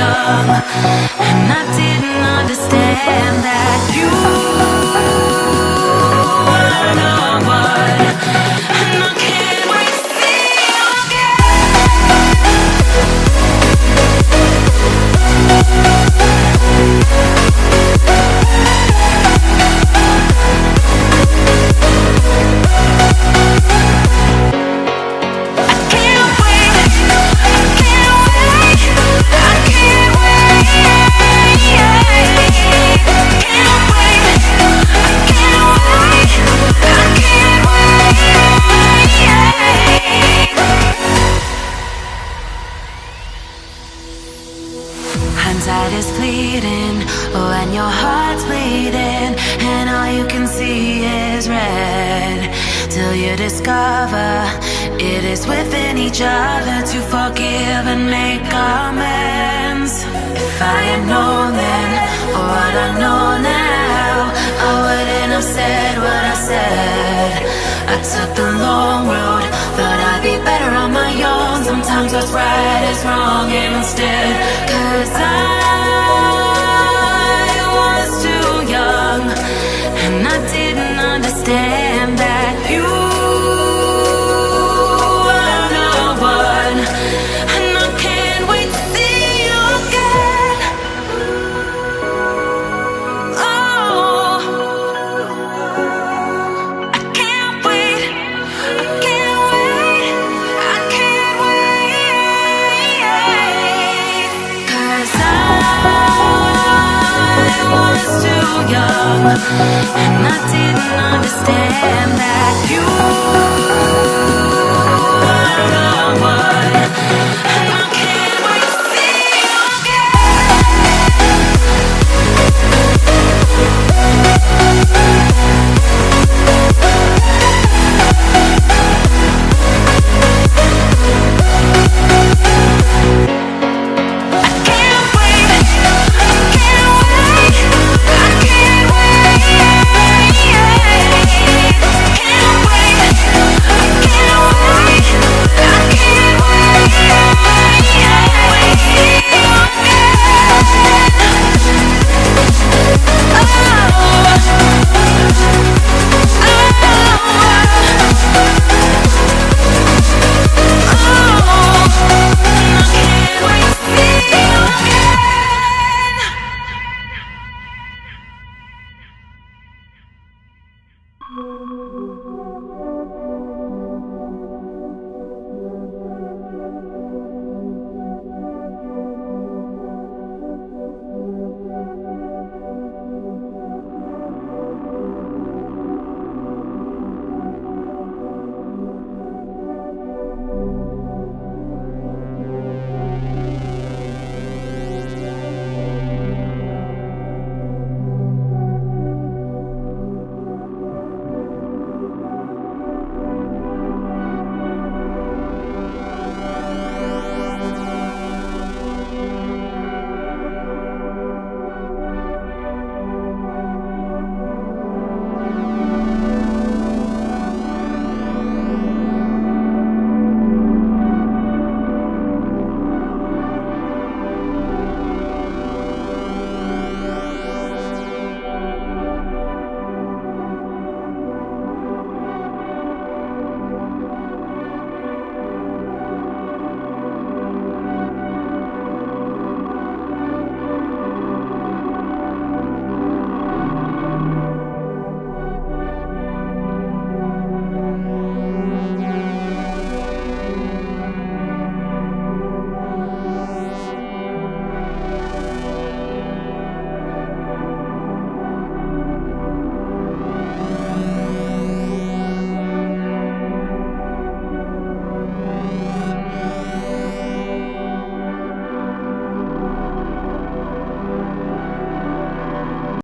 young, and I didn't understand that you were the one, and I can't wait to see you again. Hindsight is fleeting when your heart's bleeding and all you can see is red, till you discover it is within each other to forgive and make amends. If I had known then what I know now, I wouldn't have said what I said. I took the long road, thought I'd be better on my own. Sometimes what's right is wrong instead, 'cause I was too young, and I didn't understand that you were the one, and I can't wait to see you again. Oh, I can't wait, I can't wait, I can't wait, 'cause I was too young, and I didn't understand that you